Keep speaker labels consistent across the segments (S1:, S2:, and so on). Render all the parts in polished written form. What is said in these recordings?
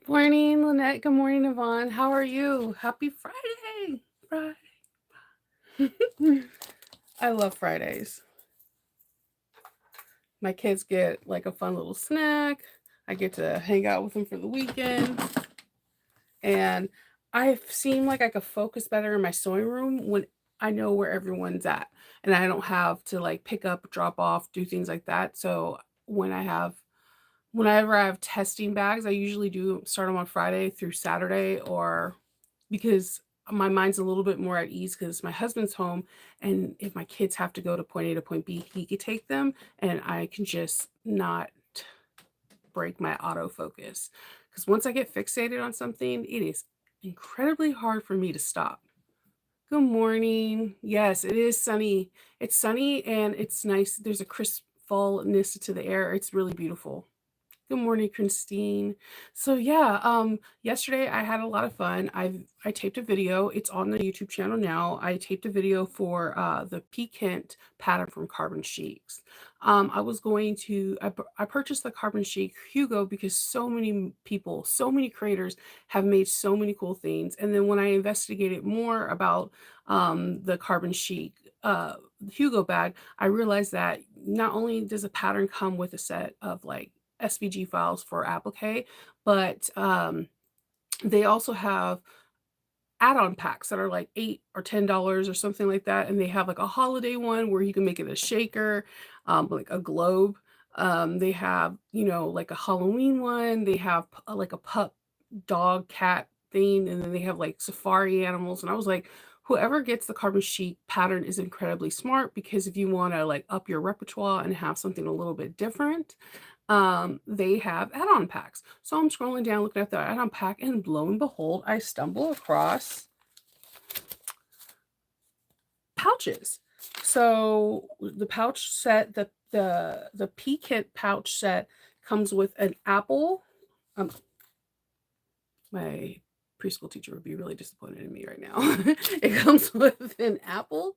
S1: Morning, Lynette. Good morning, Yvonne. How are you? Happy Friday. Friday. I love Fridays. My kids get like a fun little snack. I get to hang out with them for the weekend. And I seem like I could focus better in my sewing room when I know where everyone's at. And I don't have to like pick up, drop off, do things like that. So when I have whenever I have testing bags, I usually do start them on Friday through Saturday, or because my mind's a little bit more at ease because my husband's home, and if my kids have to go to point A to point B, he could take them, and I can just not break my autofocus. Because once I get fixated on something, it is incredibly hard for me to stop. Good morning. Yes, it is sunny. It's sunny and it's nice. There's a crisp fallness to the air. It's really beautiful. Good morning, Christine. So yeah, yesterday I had a lot of fun. I taped a video. It's on the YouTube channel now. I taped a video for the Piquant pattern from Carbon Chics. I was going to I purchased the Carbon Chic Hugo because so many people, so many creators have made so many cool things. And then when I investigated more about the Carbon Chic Hugo bag, I realized that not only does a pattern come with a set of like SVG files for applique, but they also have add-on packs that are like $8 or $10 or something like that, and they have like a holiday one where you can make it a shaker, like a globe. They have, like a Halloween one. They have like a pup, dog, cat thing, and then they have like safari animals. And I was like, whoever gets the Carbon Chic pattern is incredibly smart, because if you want to like up your repertoire and have something a little bit different, they have add-on packs. So I'm scrolling down looking at the add-on pack, and lo and behold, I stumble across pouches. So the pouch set, the P-Kit pouch set comes with an apple. My preschool teacher would be really disappointed in me right now. It comes with an apple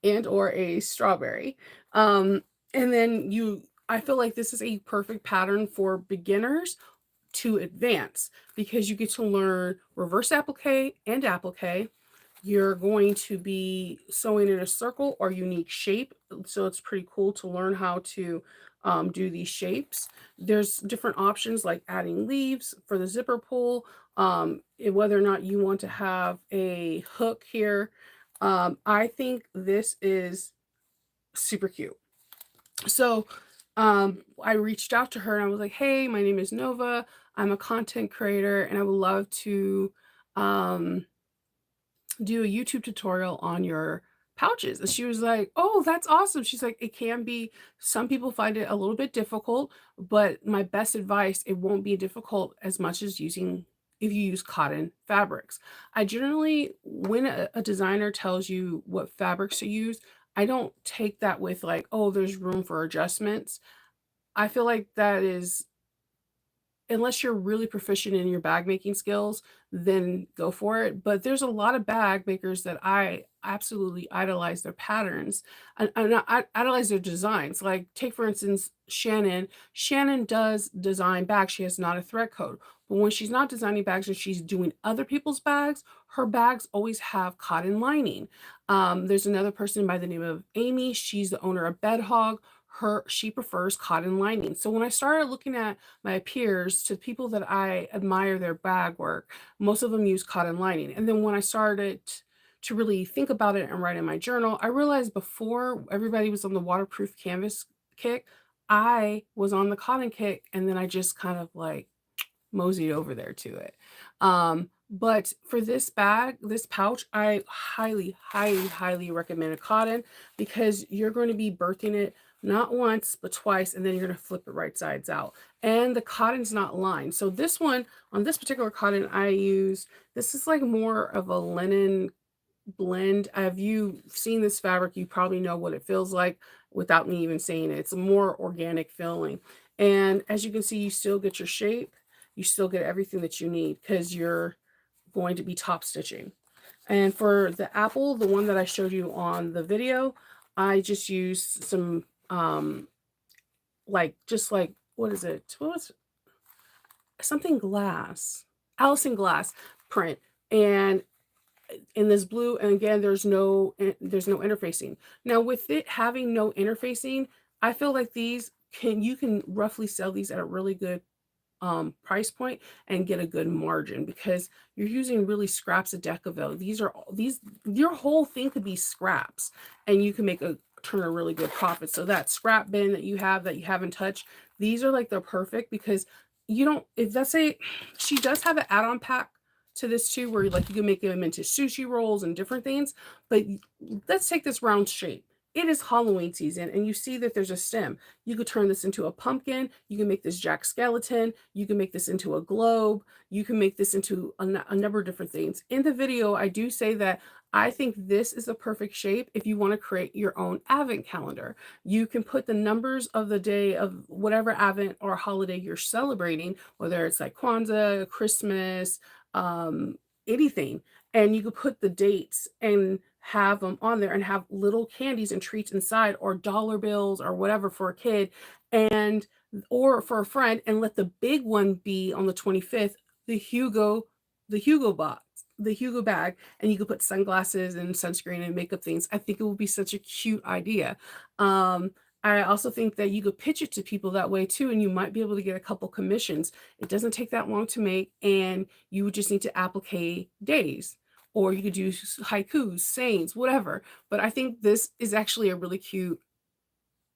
S1: and or a strawberry. And then I feel like this is a perfect pattern for beginners to advance, because you get to learn reverse applique and applique. You're going to be sewing in a circle or unique shape, so it's pretty cool to learn how to do these shapes. There's different options like adding leaves for the zipper pull, whether or not you want to have a hook here. I think this is super cute. So I reached out to her and I was like, hey, my name is Nova. I'm a content creator and I would love to um, do a YouTube tutorial on your pouches. And she was like, oh, that's awesome. She's like, it can be, some people find it a little bit difficult, but my best advice, it won't be difficult as much as if you use cotton fabrics. I generally, when a designer tells you what fabrics to use, I don't take that with like, oh, there's room for adjustments. I feel like that is, unless you're really proficient in your bag making skills, then go for it. But there's a lot of bag makers that I absolutely idolize their patterns, and I idolize their designs. Like, take for instance Shannon. Shannon does design bags. She has not a thread code, but when she's not designing bags and she's doing other people's bags, her bags always have cotton lining. There's another person by the name of Amy. She's the owner of Bedhog. She prefers cotton lining. So when I started looking at my peers, to people that I admire their bag work, most of them use cotton lining. And then when I started to really think about it and write in my journal, I realized before everybody was on the waterproof canvas kick, I was on the cotton kick, and then I just kind of like moseyed over there to it. But for this bag, this pouch, I highly, highly, highly recommend a cotton, because you're going to be birthing it not once, but twice, and then you're going to flip it right sides out. And the cotton's not lined. So this one, on this particular cotton this is like more of a linen blend. Have you seen this fabric? You probably know what it feels like without me even saying it. It's a more organic feeling. And as you can see, you still get your shape. You still get everything that you need, because you're going to be top stitching. And for the apple, the one that I showed you on the video, I just used some like, just like, what is it? something glass, Allison Glass print, and in this blue, and again, there's no interfacing. Now, with it having no interfacing, I feel like these can you can roughly sell these at a really good price point and get a good margin because you're using really scraps of Decaville. These your whole thing could be scraps, and you can make a turn a really good profit. So that scrap bin that you haven't touched, these are like they're perfect because you don't. If let's say she does have an add-on pack to this too, where like you can make them into sushi rolls and different things. But let's take this round shape. It is Halloween season, and you see that there's a stem. You could turn this into a pumpkin. You can make this Jack Skeleton. You can make this into a globe. You can make this into a number of different things. In the video, I do say that I think this is a perfect shape if you want to create your own advent calendar. You can put the numbers of the day of whatever advent or holiday you're celebrating, whether it's like Kwanzaa, Christmas, anything, and you could put the dates and have them on there and have little candies and treats inside or dollar bills or whatever for a kid and or for a friend, and let the big one be on the 25th, the Hugo box, the Hugo bag, and you could put sunglasses and sunscreen and makeup things. I think it would be such a cute idea. I also think that you could pitch it to people that way too, and you might be able to get a couple commissions. It doesn't take that long to make, and you would just need to applique days, or you could do haikus, sayings, whatever. But I think this is actually a really cute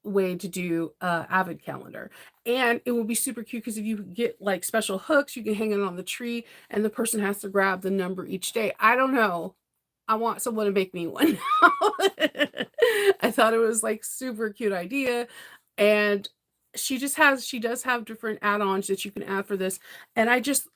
S1: way to do a Avid calendar. And it will be super cute because if you get like special hooks, you can hang it on the tree and the person has to grab the number each day. I don't know. I want someone to make me one. I thought it was like super cute idea. And she does have different add-ons that you can add for this. And I just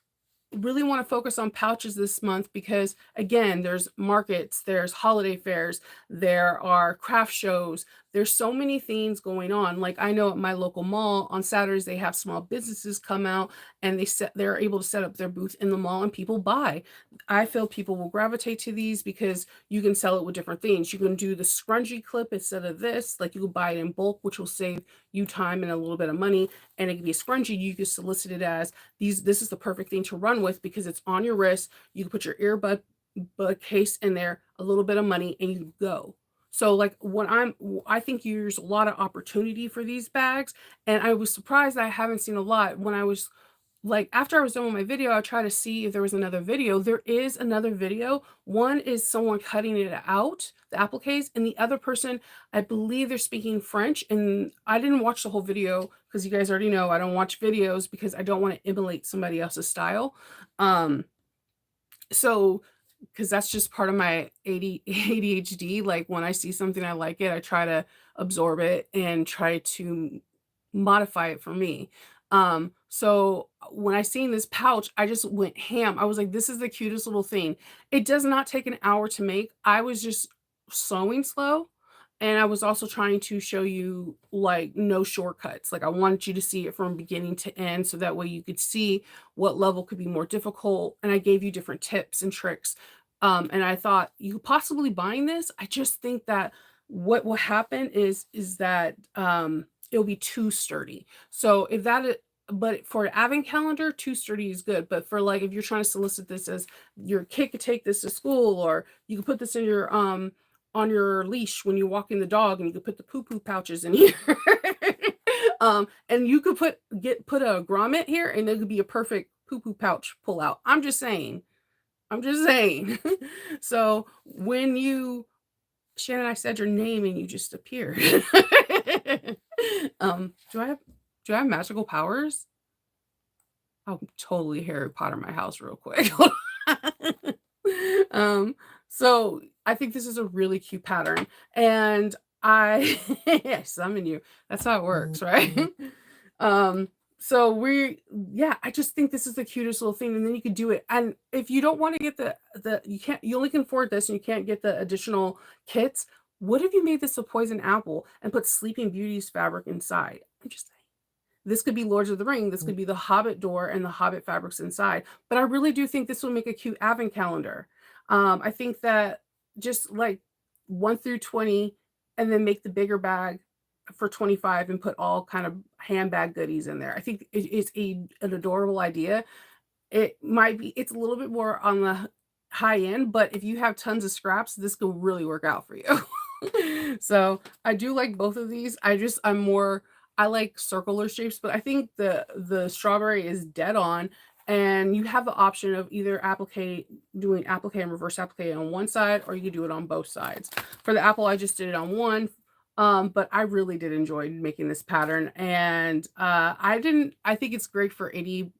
S1: really want to focus on pouches this month because again, there's markets, there's holiday fairs, there are craft shows, there's so many things going on. Like I know at my local mall on Saturdays they have small businesses come out and they're able to set up their booth in the mall and people buy. I feel people will gravitate to these because you can sell it with different things. You can do the scrunchie clip instead of this, like you can buy it in bulk, which will save you time and a little bit of money, and it can be a scrunchie. You can solicit it as this is the perfect thing to run with because it's on your wrist. You can put your earbud case in there, a little bit of money, and you go. So like I think there's a lot of opportunity for these bags, and I was surprised that I haven't seen a lot. When I was like after I was done with my video, I tried to see if there was another video. There is another video. One is someone cutting it out, the appliques, and the other person, I believe they're speaking French. And I didn't watch the whole video because you guys already know I don't watch videos because I don't want to emulate somebody else's style. Um, so because that's just part of my ADHD. Like when I see something I like it, I try to absorb it and try to modify it for me. So when I seen this pouch, I just went ham. I was like, this is the cutest little thing. It does not take an hour to make. I was just sewing slow. And I was also trying to show you like no shortcuts. Like I wanted you to see it from beginning to end so that way you could see what level could be more difficult. And I gave you different tips and tricks. And I thought you possibly buying this. I just think that what will happen is that it'll be too sturdy. So if but for an advent calendar, too sturdy is good. But for like if you're trying to solicit this as your kid could take this to school, or you can put this in your on your leash when you're walking the dog, and you could put the poo-poo pouches in here. And you could put a grommet here, and it could be a perfect poo-poo pouch pull out. I'm just saying. I'm just saying. So when Shannon, I said your name and you just appeared. Do I have magical powers? I'll totally Harry Potter my house real quick. um, so I think this is a really cute pattern, and I summon you. That's how it works, right? um, so I just think this is the cutest little thing, and then you could do it. And if you don't want to get you only can afford this, and you can't get the additional kits. What if you made this a poison apple and put Sleeping Beauty's fabric inside? I'm just saying. This could be Lords of the Ring. This could be the Hobbit door and the Hobbit fabrics inside. But I really do think this will make a cute advent calendar. I think that just like 1 through 20, and then make the bigger bag for 25 and put all kind of handbag goodies in there. I think it is an adorable idea. It might be it's a little bit more on the high end, but if you have tons of scraps, this could really work out for you. So, I do like both of these. I'm more I like circular shapes, but I think the strawberry is dead on, and you have the option of either doing applique and reverse applique on one side, or you could do it on both sides. For the apple, I just did it on one, but I really did enjoy making this pattern, and, I think it's great for any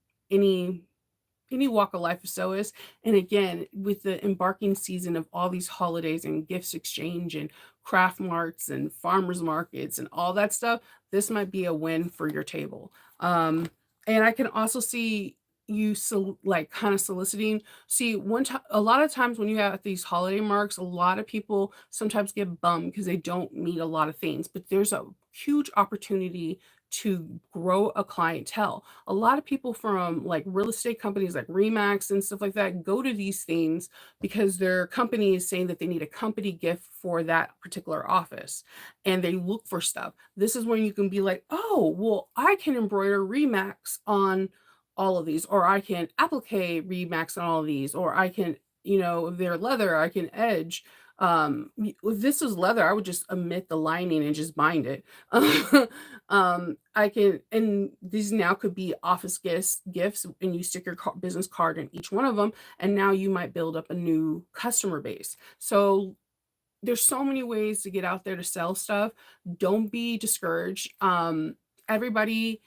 S1: any walk of life of sewist. And again, with the embarking season of all these holidays and gifts exchange and craft marts and farmers markets and all that stuff, this might be a win for your table. And I can also see you like kind of soliciting. See, one time, a lot of times when you have these holiday marks, a lot of people sometimes get bummed because they don't meet a lot of things. But there's a huge opportunity to grow a clientele. A lot of people from like real estate companies like Remax and stuff like that go to these things because their company is saying that they need a company gift for that particular office, and they look for stuff. This is when you can be like, oh, well, I can embroider Remax on all of these, or I can applique Remax on all of these, or I can, if they're leather, I can edge. If this is leather, I would just omit the lining and just bind it. I can, and these now could be office gifts, and you stick your business card in each one of them, and now you might build up a new customer base. So there's so many ways to get out there to sell stuff. Don't be discouraged. Everybody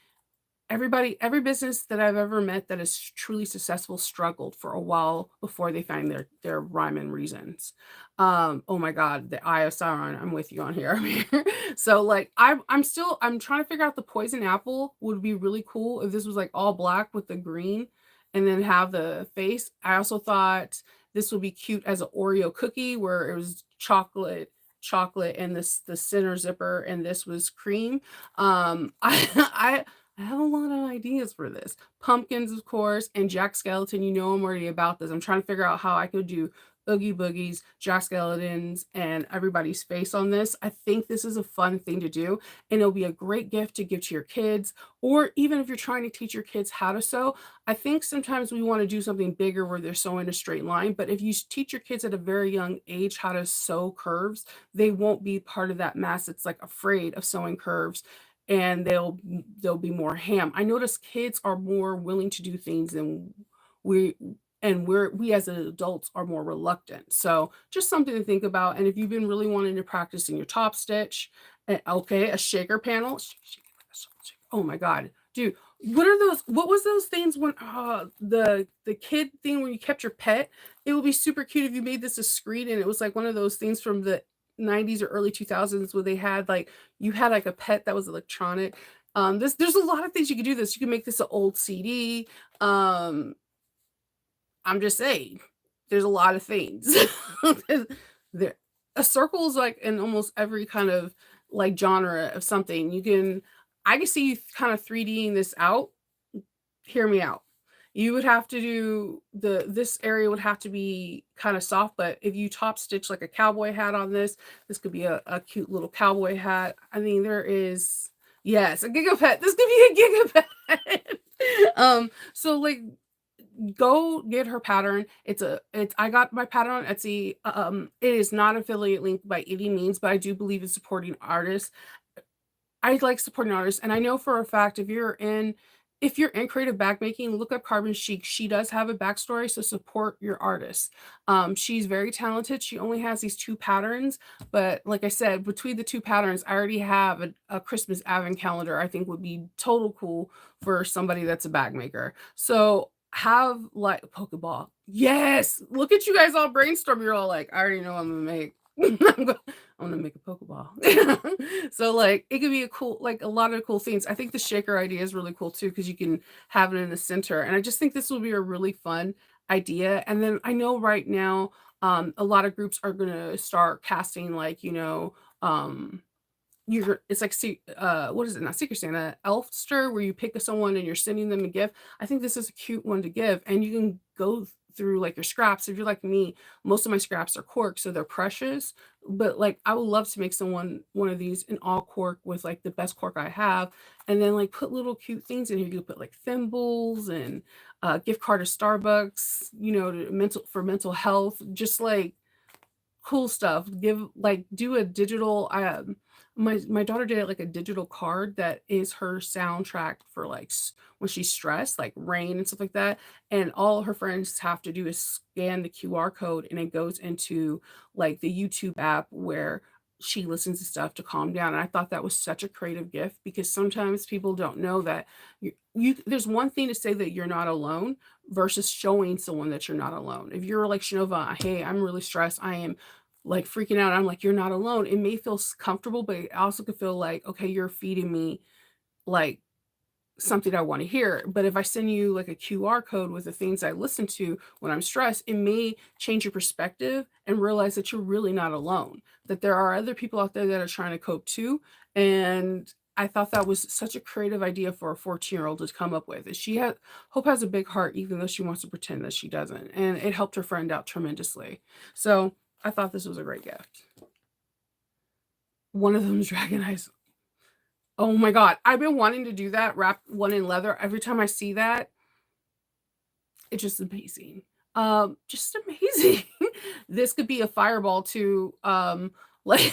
S1: every business that I've ever met that is truly successful struggled for a while before they find their rhyme and reasons. Oh my God, the Eye of Sauron, I'm with you on here. I'm here. So like I'm trying to figure out the poison apple would be really cool if this was like all black with the green and then have the face. I also thought this would be cute as an Oreo cookie where it was chocolate and the center zipper and this was cream. I have a lot of ideas for this. Pumpkins, of course, and Jack Skeleton. You know I'm already about this. I'm trying to figure out how I could do Oogie Boogies, Jack Skeletons, and everybody's face on this. I think this is a fun thing to do, and it'll be a great gift to give to your kids, or even if you're trying to teach your kids how to sew. I think sometimes we want to do something bigger where they're sewing a straight line, but if you teach your kids at a very young age how to sew curves, they won't be part of that mass that's like afraid of sewing curves, and they'll be more ham. I notice kids are more willing to do things than we we as adults are more reluctant. So just something to think about. And if you've been really wanting to practice in your top stitch, okay, a shaker panel. Oh my God, dude. What are those? What was those things when the kid thing where you kept your pet? It would be super cute if you made this a screen and it was like one of those things from the 90s or early 2000s where they had like you had like a pet that was electronic. There's a lot of things you could do this. You can make this an old CD. I'm just saying, there's a lot of things. there, a circle is like in almost every kind of like genre of something. I can see you kind of 3Ding this out. Hear me out. You would have to do this area would have to be kind of soft, but if you top stitch like a cowboy hat on this could be a cute little cowboy hat. I mean, there is, yes, a gigapet. This could be a gigapet. So like go get her pattern. I got my pattern on Etsy. It is not affiliate link by any means, but I do believe in supporting artists. I like supporting artists, and I know for a fact if you're in creative bag making, look up Carbon Chic. She does have a backstory, so support your artist. She's very talented. She only has these 2 patterns, but like I said, between the 2 patterns, I already have a Christmas advent calendar I think would be total cool for somebody that's a bag maker. So have like a Pokeball. Yes, look at you guys all brainstorm. You're all like, I already know what I'm gonna make. I'm gonna make a Pokeball. So like it could be a cool, like a lot of cool things. I think the shaker idea is really cool too because you can have it in the center, and I just think this will be a really fun idea. And then I know right now, a lot of groups are gonna start casting like it's like what is it, not Secret Santa, Elfster, where you pick someone and you're sending them a gift. I think this is a cute one to give, and you can go through like your scraps. If you're like me, most of my scraps are cork, so they're precious. But like I would love to make someone one of these in all cork with like the best cork I have, and then like put little cute things in here. You could put like thimbles and gift card to Starbucks, to mental health, just like cool stuff. Give like do a digital my daughter did like a digital card that is her soundtrack for like when she's stressed, like rain and stuff like that. And all her friends have to do is scan the QR code and it goes into like the YouTube app where she listens to stuff to calm down. And I thought that was such a creative gift because sometimes people don't know that you there's one thing to say that you're not alone versus showing someone that you're not alone. If you're like Shinova, hey, I'm really stressed. I am like freaking out. I'm like, you're not alone. It may feel comfortable, but it also could feel like, okay, you're feeding me like something I want to hear. But if I send you like a QR code with the things I listen to when I'm stressed, it may change your perspective and realize that you're really not alone, that there are other people out there that are trying to cope too. And I thought that was such a creative idea for a 14-year-old to come up with. Hope has a big heart, even though she wants to pretend that she doesn't. And it helped her friend out tremendously. So I thought this was a great gift. One of them is Dragon Eyes. Oh my god, I've been wanting to do that, wrap one in leather. Every time I see that, it's just amazing. Just amazing. This could be a fireball to like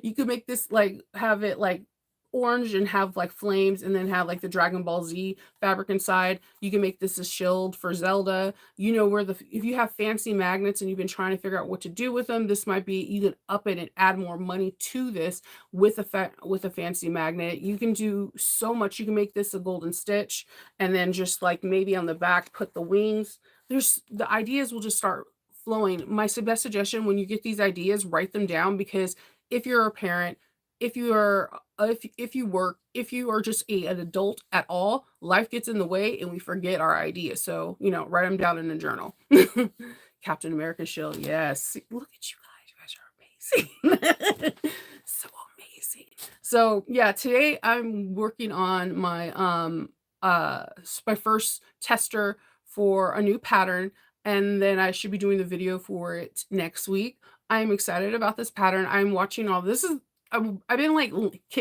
S1: you could make this like have it like orange and have like flames and then have like the Dragon Ball Z fabric inside. You can make this a shield for Zelda. You know where the if you have fancy magnets and you've been trying to figure out what to do with them, this might be you can up it and add more money to this with with a fancy magnet. You can do so much. You can make this a golden stitch and then just like maybe on the back put the wings. There's the ideas will just start flowing. My best suggestion when you get these ideas, write them down because if you're a parent, if you are if you work, if you are just an adult at all, life gets in the way and we forget our ideas. So, write them down in a journal. Captain America shield. Yes. Look at you guys. You guys are amazing. So amazing. So yeah, today I'm working on my first tester for a new pattern, and then I should be doing the video for it next week. I'm excited about this pattern. I'm watching all this is I've been like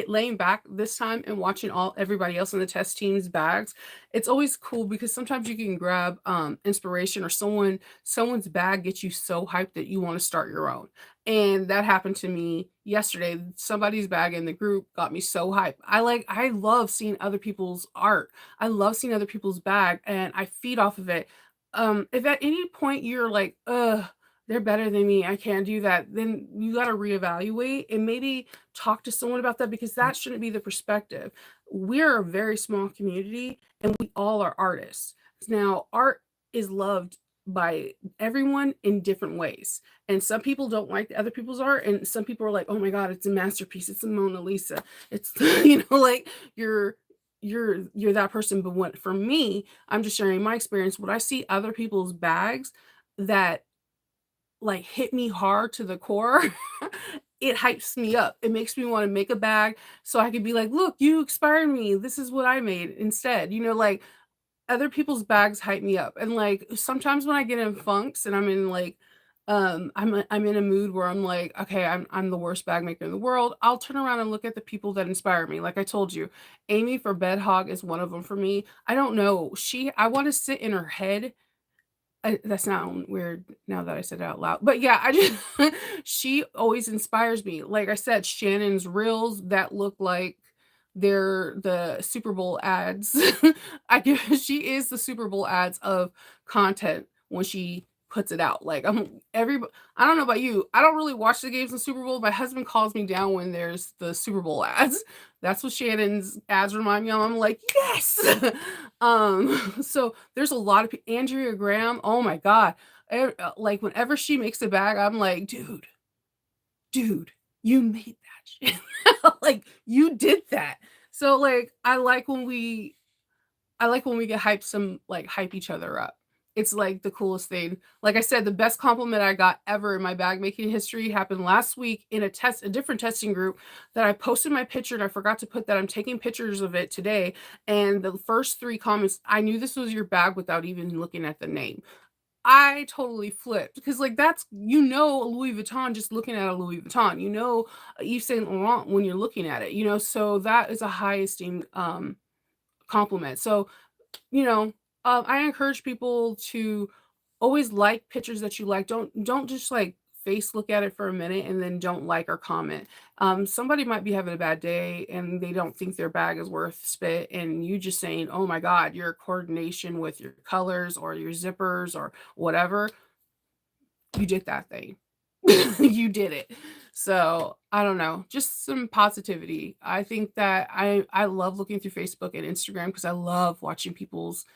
S1: laying back this time and watching everybody else in the test team's bags. It's always cool because sometimes you can grab inspiration or someone's bag gets you so hyped that you want to start your own. And that happened to me yesterday. Somebody's bag in the group got me so hyped. I love seeing other people's art. I love seeing other people's bag and I feed off of it. If at any point you're like, ugh, they're better than me, I can't do that, then you got to reevaluate and maybe talk to someone about that because that shouldn't be the perspective. We're a very small community and we all are artists. Now, art is loved by everyone in different ways. And some people don't like other people's art and some people are like, "Oh my god, it's a masterpiece. It's a Mona Lisa." It's like you're that person, but what for me, I'm just sharing my experience. When I see other people's bags that like hit me hard to the core, it hypes me up. It makes me want to make a bag so I could be like, look, you inspired me. This is what I made instead. Like other people's bags hype me up. And like sometimes when I get in funks and I'm in like I'm in a mood where I'm like, okay, I'm the worst bag maker in the world. I'll turn around and look at the people that inspire me. Like I told you, Amy for Bed Hog is one of them for me. I don't know. I want to sit in her head. That sound weird now that I said it out loud. But yeah, I just she always inspires me. Like I said, Shannon's reels that look like they're the Super Bowl ads. I guess she is the Super Bowl ads of content when she puts it out. Like I don't know about you. I don't really watch the games in Super Bowl. My husband calls me down when there's the Super Bowl ads. That's what Shannon's ads remind me of. I'm like, yes. So there's a lot of Andrea Graham. Oh my God. Like whenever she makes a bag, I'm like, dude, you made that shit. Like you did that. So like I like when we get hyped hype each other up. It's like the coolest thing. Like I said, the best compliment I got ever in my bag making history happened last week in a different testing group that I posted my picture and I forgot to put that I'm taking pictures of it today. And the first 3 comments, I knew this was your bag without even looking at the name. I totally flipped because, like, that's Louis Vuitton just looking at a Louis Vuitton, Yves Saint Laurent when you're looking at it, so that is a high esteemed, compliment. So, you know, I encourage people to always like pictures that you like. Don't just like face look at it for a minute and then don't like or comment. Somebody might be having a bad day and they don't think their bag is worth spit, and you just saying, "Oh my God, your coordination with your colors or your zippers or whatever, you did that thing." You did it. So I don't know, just some positivity. I think that I love looking through Facebook and Instagram because I love watching people's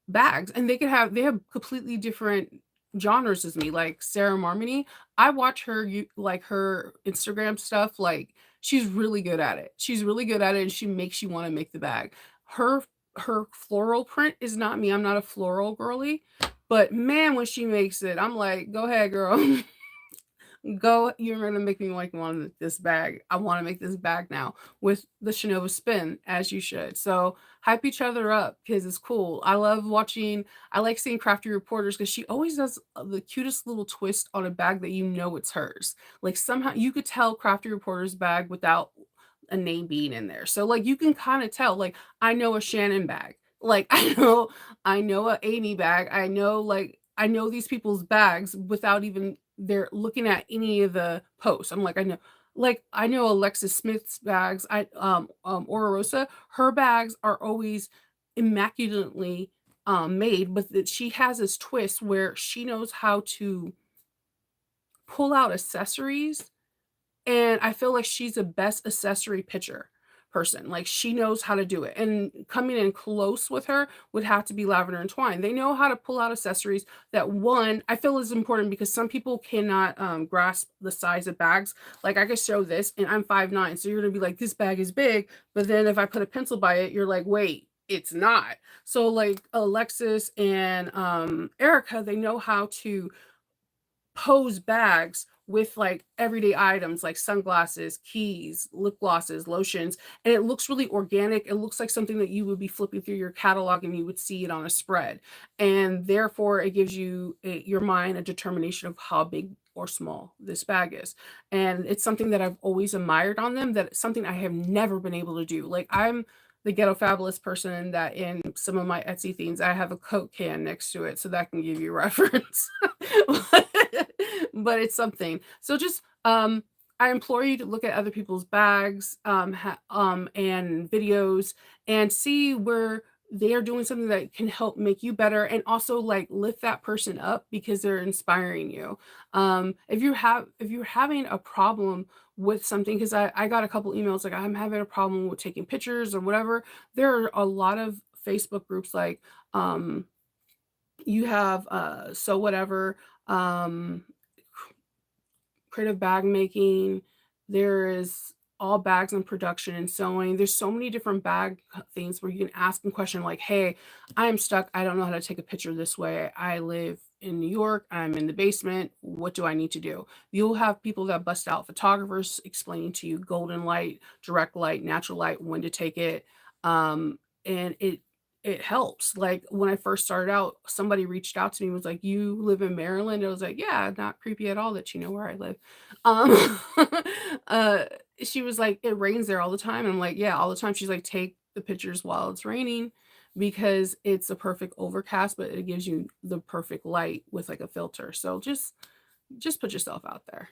S1: bags, and they have completely different genres as me. Like Sarah Marmony, I watch her like her Instagram stuff, like she's really good at it. She's really good at it and she makes you want to make the bag. Her her floral print is not me. I'm not a floral girly, but man, when she makes it, I'm like, go ahead, girl. Go, you're gonna make me like want this bag. I want to make this bag now with the Shinova spin, as you should. So hype each other up because it's cool. I like seeing crafty reporters because she always does the cutest little twist on a bag that it's hers. Like somehow you could tell crafty reporter's bag without a name being in there. So like you can kind of tell, like I know a Shannon bag. Like I know a Amy bag. I know these people's bags without even they're looking at any of the posts. I'm I know Alexis Smith's bags. Aura Rosa, her bags are always immaculately made, but that she has this twist where she knows how to pull out accessories, and I feel like she's the best accessory pitcher person. Like she knows how to do it. And coming in close with her would have to be Lavender and Twine. They know how to pull out accessories that one I feel is important because some people cannot grasp the size of bags. Like I could show this and I'm 5'9", so you're gonna be like, this bag is big. But then if I put a pencil by it, you're like, wait, it's not. So like Alexis and Erica, they know how to pose bags with like everyday items like sunglasses, keys, lip glosses, lotions, and it looks really organic. It looks like something that you would be flipping through your catalog and you would see it on a spread. And therefore, it gives your mind a determination of how big or small this bag is. And it's something that I've always admired on them, that it's something I have never been able to do. Like I'm the ghetto fabulous person that in some of my Etsy things, I have a Coke can next to it, so that can give you reference. But it's something. So just I implore you to look at other people's bags and videos and see where they are doing something that can help make you better, and also like lift that person up because they're inspiring you. If you're having a problem with something, because I got a couple emails like I'm having a problem with taking pictures or whatever, there are a lot of Facebook groups like you have so whatever, um creative bag making. There is all bags in production and sewing. There's so many different bag things where you can ask them question like, hey, I'm stuck. I don't know how to take a picture this way. I live in New York. I'm in the basement. What do I need to do? You'll have people that bust out photographers explaining to you golden light, direct light, natural light, when to take it. And it helps. Like when I first started out, somebody reached out to me and was like, "You live in Maryland?" I was like, "Yeah, not creepy at all that you know where I live." Um, uh, she was like, "It rains there all the time." And I'm like, "Yeah, all the time." She's like, "Take the pictures while it's raining because it's a perfect overcast, but it gives you the perfect light with like a filter." So just put yourself out there.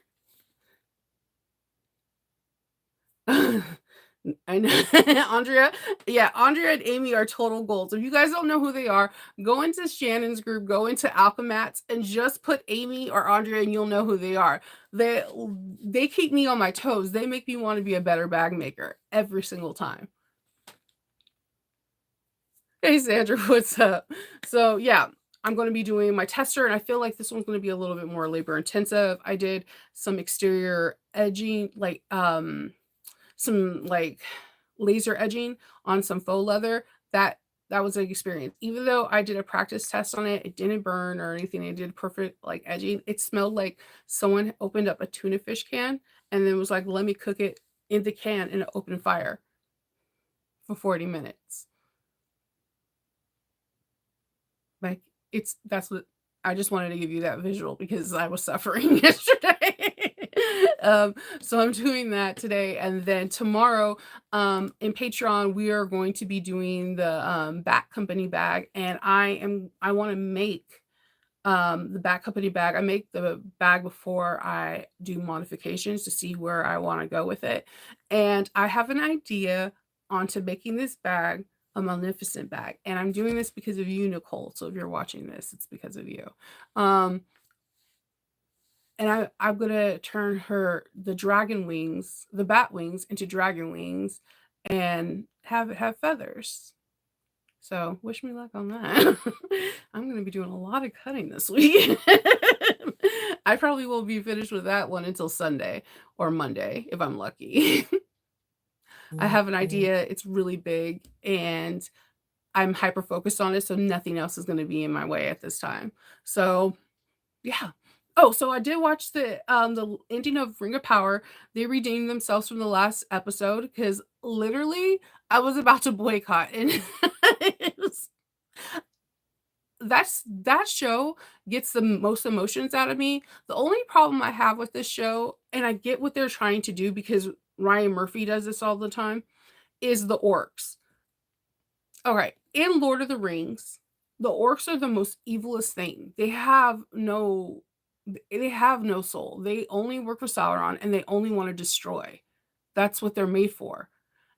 S1: I know. Andrea, yeah, Andrea and Amy are total goals. If you guys don't know who they are, go into Shannon's group, go into Alchemats, and just put Amy or Andrea, and you'll know who they are. They they keep me on my toes. They make me want to be a better bag maker every single time. Hey Sandra, what's up? So yeah, I'm going to be doing my tester, and I feel like this one's going to be a little bit more labor intensive. I did some exterior edging, like some like laser edging on some faux leather. That was an experience. Even though I did a practice test on it, it didn't burn or anything. It did perfect like edging. It smelled like someone opened up a tuna fish can and then was like, let me cook it in the can in an open fire for 40 minutes. Like that's what I just wanted to give you that visual because I was suffering yesterday. um, so I'm doing that today, and then tomorrow, in Patreon, we are going to be doing the Bat Company bag, and I want to make the Bat Company bag. I make the bag before I do modifications to see where I want to go with it, and I have an idea onto making this bag a Maleficent bag, and I'm doing this because of you, Nicole. So if you're watching this, it's because of you. Um, and I'm gonna turn the dragon wings, the bat wings, into dragon wings, and have it have feathers. So wish me luck on that. I'm gonna be doing a lot of cutting this week. I probably won't be finished with that one until Sunday or Monday if I'm lucky. I have an idea. It's really big, and I'm hyper focused on it, so nothing else is going to be in my way at this time. So yeah. Oh, so I did watch the ending of Ring of Power. They redeemed themselves from the last episode because literally I was about to boycott, and it was that show gets the most emotions out of me. The only problem I have with this show, and I get what they're trying to do because Ryan Murphy does this all the time, is the orcs. All right, in Lord of the Rings, the orcs are the most evilest thing. They have no soul. They only work for Sauron and they only want to destroy. That's what they're made for.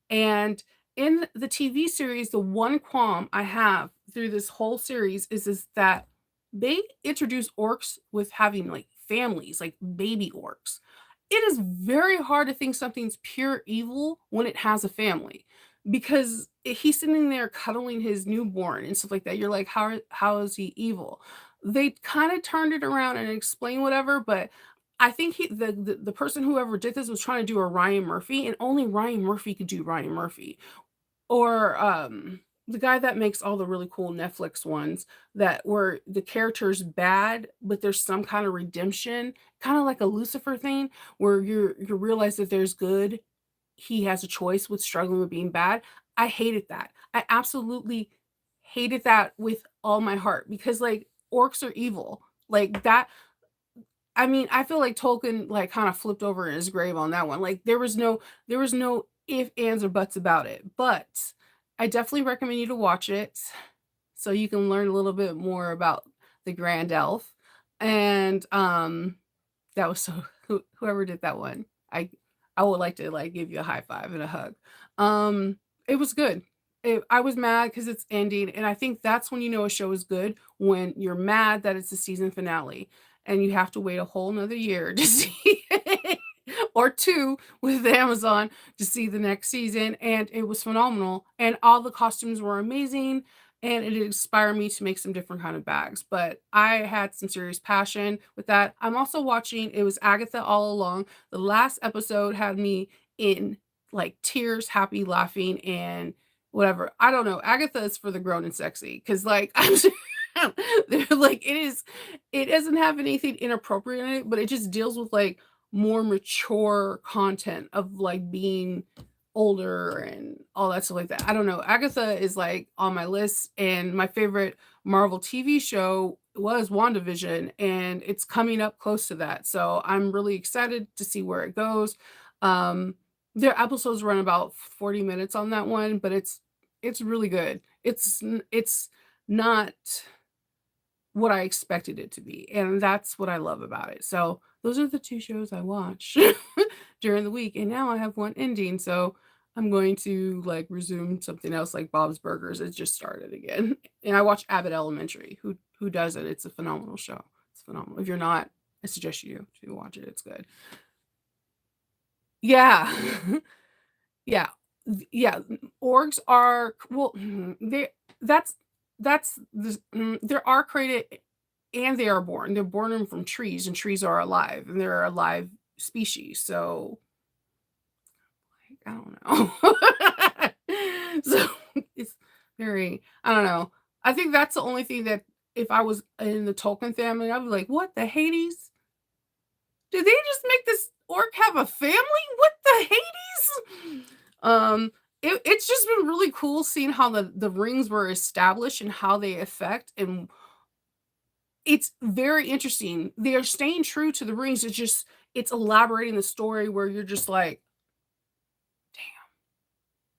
S1: And in the TV series, the one qualm I have through this whole series is that they introduce orcs with having like families, like baby orcs. It is very hard to think something's pure evil when it has a family because he's sitting there cuddling his newborn and stuff like that. You're like, how is he evil? They kind of turned it around and explained whatever, but I think the person whoever did this was trying to do a Ryan Murphy, and only Ryan Murphy could do Ryan Murphy. Or the guy that makes all the really cool Netflix ones that where the character's bad, but there's some kind of redemption, kind of like a Lucifer thing, where you realize that there's good. He has a choice with struggling with being bad. I hated that. I absolutely hated that with all my heart because like orcs are evil. Like that I mean, I feel like Tolkien like kind of flipped over in his grave on that one. Like there was no if, ands, or buts about it. But I definitely recommend you to watch it so you can learn a little bit more about the Grand Elf. And that was so whoever did that one. I would like to like give you a high five and a hug. It was good. I was mad because it's ending, and I think that's when you know a show is good when you're mad that it's the season finale and you have to wait a whole nother year to see or two with Amazon to see the next season. And it was phenomenal. And all the costumes were amazing. And it inspired me to make some different kind of bags. But I had some serious passion with that. I'm also watching, it was Agatha all along. The last episode had me in like tears, happy, laughing, and whatever. I don't know. Agatha is for the grown and sexy because like I'm they're like it doesn't have anything inappropriate in it, but it just deals with like more mature content of like being older and all that stuff like that. I don't know. Agatha is like on my list, and my favorite Marvel TV show was WandaVision, and it's coming up close to that. So I'm really excited to see where it goes. Um, their episodes run about 40 minutes on that one, but it's really good. It's not what I expected it to be, and that's what I love about it. So those are the two shows I watch during the week, and now I have one ending, so I'm going to like resume something else like Bob's Burgers. It just started again, and I watch Abbott Elementary. Who doesn't? It's a phenomenal show. It's phenomenal. If you're not, I suggest you to watch it. It's good. Yeah. Yeah. Yeah, orgs are well, they that's they are created and they are born. They're born from trees, and trees are alive, and they're a live species. So I don't know. So it's very I don't know. I think that's the only thing that if I was in the Tolkien family, I'd be like, "What the Hades? Did they just make this orc have a family? What the Hades?" Um, it's just been really cool seeing how the rings were established and how they affect and It's very interesting. They're staying true to the rings. It's elaborating the story where you're just like,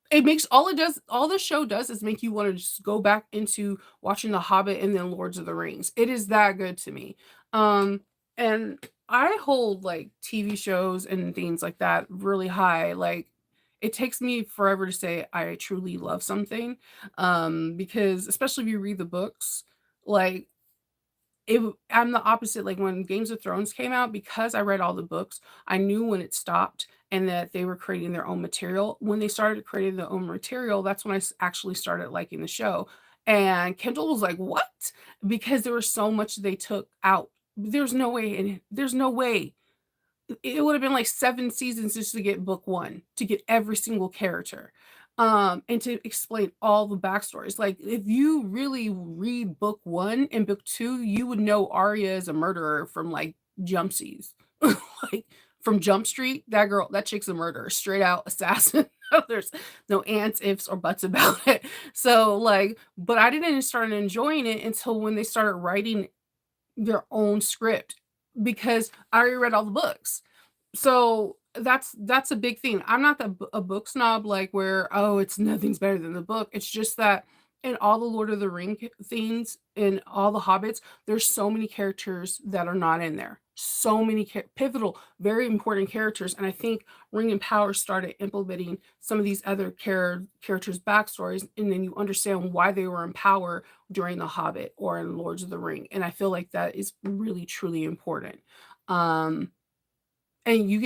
S1: it makes all the show does is make you wanna just go back into watching The Hobbit and then Lords of the Rings. It is that good to me. Um, and I hold, like, TV shows and things like that really high, like, it takes me forever to say I truly love something, because especially if you read the books, like, I'm the opposite, like, when Games of Thrones came out, because I read all the books, I knew when it stopped and that they were creating their own material. When they started creating their own material, that's when I actually started liking the show, and Kendall was like, "What?" Because there was so much they took out. There's no way it would have been like 7 seasons just to get book 1, to get every single character, and to explain all the backstories. Like, if you really read book 1 and book 2, you would know Arya is a murderer from, like, Jumpsies. Like, from Jump Street, that chick's a murderer, straight out assassin. There's no ands, ifs, or buts about it. So, like, but I didn't start enjoying it until when they started writing their own script, because I already read all the books. So, that's a big thing. I'm not a book snob, like, where, "Oh, it's nothing's better than the book." It's just that in all the Lord of the Ring things, in all the Hobbits, there's so many characters that are not in there. So many pivotal, very important characters, and I think Ring and Power started implementing some of these other characters' backstories, and then you understand why they were in power during The Hobbit or in Lords of the Ring, and I feel like that is really, truly important. Um and you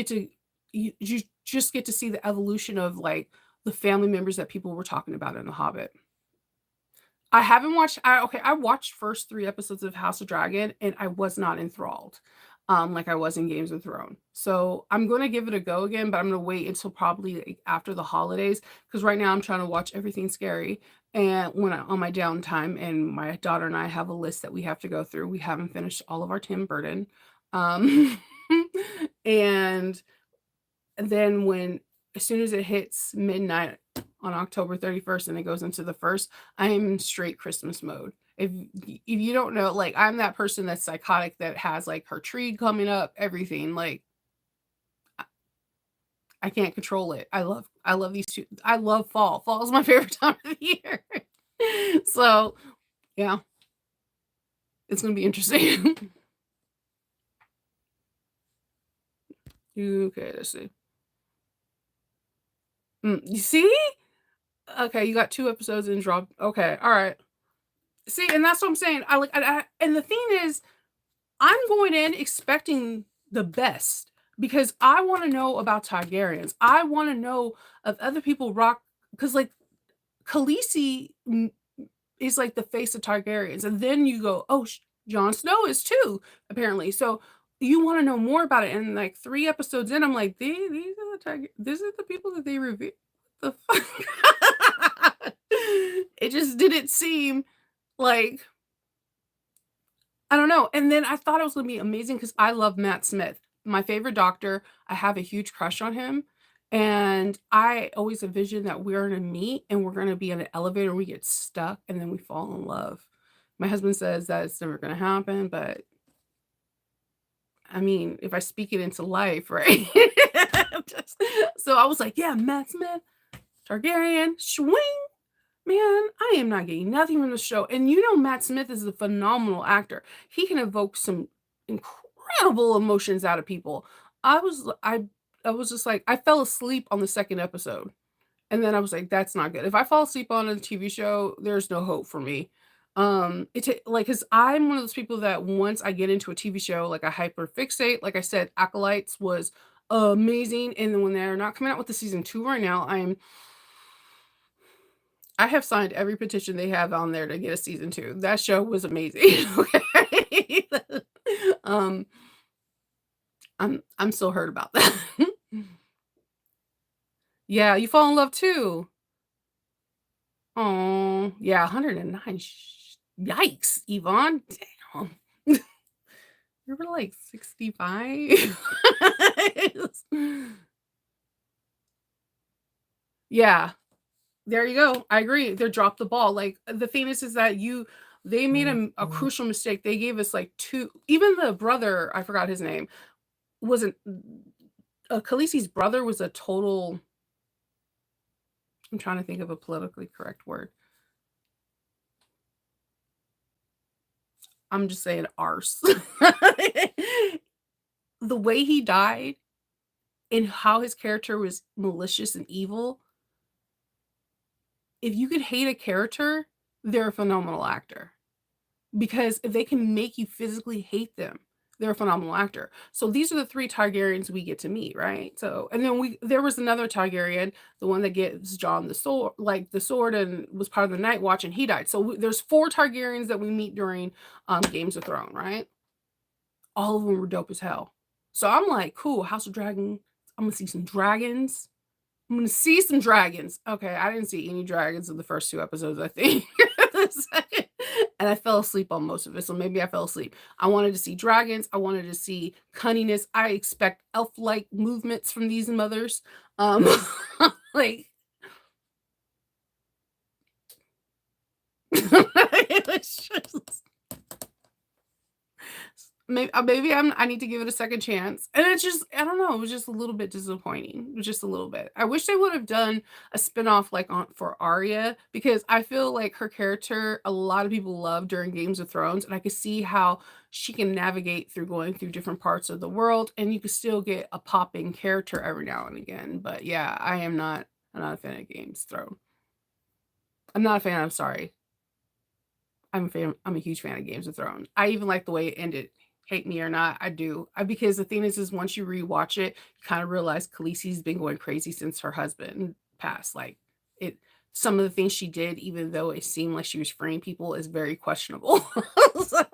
S1: just get to see the evolution of, like, the family members that people were talking about in The Hobbit. I haven't watched I watched first 3 episodes of House of Dragon, and I was not enthralled, like I was in Games of Thrones. So, I'm gonna give it a go again, but I'm gonna wait until probably, like, after the holidays, because right now I'm trying to watch everything scary, and when I on my downtime, and my daughter and I have a list that we have to go through. We haven't finished all of our Tim Burton, um, and then when as soon as it hits midnight on October 31st and it goes into the 1st, I am in straight Christmas mode. If you don't know, like, I'm that person that's psychotic that has, like, her tree coming up, everything, like, I I can't control it. I love these 2 I love fall. Fall is my favorite time of the year. So, yeah, it's gonna be interesting. Okay, let's see. You see? Okay, you got 2 episodes in drop. Okay, alright. See, and that's what I'm saying. And the thing is, I'm going in expecting the best because I wanna know about Targaryens. I wanna know of other people rock because, like, Khaleesi is, like, the face of Targaryens, and then you go, "Oh, Jon Snow is too, apparently." So, you wanna know more about it, and, like, 3 episodes in, I'm like, These are the these are the people that they reveal the fuck?" It just didn't seem like I don't know, and then I thought it was gonna be amazing because I love Matt Smith. My favorite doctor, I have a huge crush on him, and I always envision that we're gonna meet and we're gonna be in an elevator, we get stuck, and then we fall in love. My husband says that it's never gonna happen, but I mean, if I speak it into life, right? Just so I was like, "Yeah, Matt Smith, Targaryen, swing." Man, I am not getting nothing from the show, and you know Matt Smith is a phenomenal actor. He can evoke some incredible emotions out of people. I was just like I fell asleep on the 2nd episode, and then I was like, "That's not good." If I fall asleep on a TV show, there's no hope for me. Like, 'cause I'm one of those people that once I get into a TV show, like, I hyper fixate. Like I said, Acolytes was amazing, and then when they're not coming out with the season 2 right now, I have signed every petition they have on there to get a season 2. That show was amazing, okay? Um, I'm still hurt about that. Yeah, you fall in love too. Oh, yeah, 109, yikes, Yvonne, damn. You were like 65? Yeah. There you go. I agree. They dropped the ball. Like the thing is that you They made a crucial mistake. They gave us like two, even the brother, I forgot his name, wasn't Khaleesi's brother was a total, I'm trying to think of a politically correct word. I'm just saying arse. The way he died and how his character was malicious and evil, if you could hate a character, they're a phenomenal actor. Because if they can make you physically hate them, they're a phenomenal actor. So these are the 3 Targaryens we get to meet, right? So, and then there was another Targaryen, the one that gives Jon the sword, like the sword, and was part of the Night Watch, and he died. So there's 4 Targaryens that we meet during Games of Thrones, right? All of them were dope as hell. So I'm like, cool, House of Dragon. I'm gonna see some dragons. I'm gonna see some dragons. Okay, I didn't see any dragons in the first 2 episodes, I think. And I fell asleep on most of it, so maybe I fell asleep. I wanted to see dragons. I wanted to see cunningness. I expect elf-like movements from these mothers. Like it was just maybe I need to give it a second chance. And it's just, I don't know, it was just a little bit disappointing. It was just a little bit. I wish they would have done a spinoff like on for Arya, because I feel like her character a lot of people love during Games of Thrones, and I could see how she can navigate through going through different parts of the world, and you could still get a popping character every now and again. But yeah, I'm not a fan of Games of Thrones. I'm not a fan, I'm sorry. I'm a fan. I'm a huge fan of Games of Thrones. I even like the way it ended. Hate me or not, I do. Because the thing is once you rewatch it, you kind of realize Khaleesi's been going crazy since her husband passed. Like it, some of the things she did, even though it seemed like she was freeing people, is very questionable. So,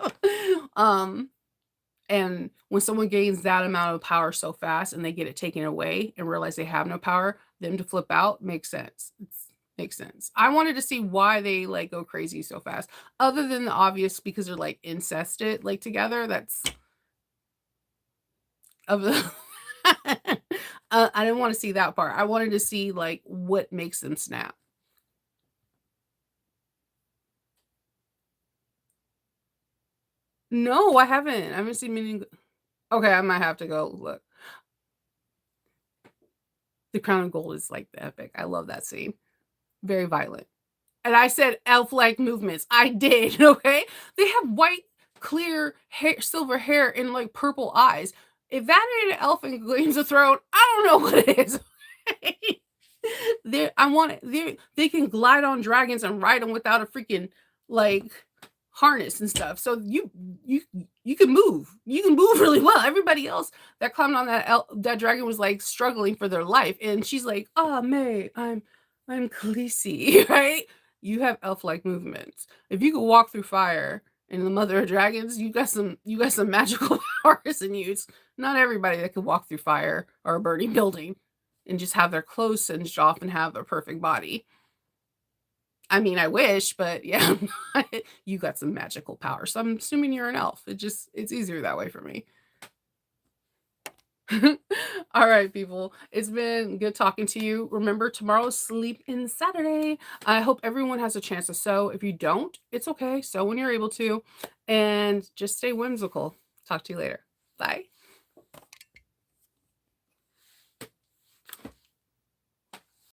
S1: and when someone gains that amount of power so fast and they get it taken away and realize they have no power, them to flip out makes sense. Makes sense. I wanted to see why they like go crazy so fast. Other than the obvious, because they're like incested like together. That's of the I didn't want to see that part. I wanted to see like what makes them snap. No, I haven't. I haven't seen many. Okay, I might have to go look. The Crown of Gold is like the epic. I love that scene. Very violent. And I said elf-like movements. I did, okay? They have white, clear hair, silver hair, and like purple eyes. If that ain't an elf in Games of Thrones, I don't know what it is. They can glide on dragons and ride them without a freaking like harness and stuff. So you can move. You can move really well. Everybody else that climbed on that dragon was like struggling for their life, and she's like, "Oh, May, I'm Khaleesi," right? You have elf-like movements. If you could walk through fire and the mother of dragons, you got some magical powers in you. It's not everybody that could walk through fire or a burning building and just have their clothes singed off and have a perfect body. I mean, I wish, but yeah, you got some magical power. So I'm assuming you're an elf. It's easier that way for me. All right, people. It's been good talking to you. Remember, tomorrow's Sleep In Saturday. I hope everyone has a chance to sew. If you don't, it's okay. Sew when you're able to. And just stay whimsical. Talk to you later. Bye.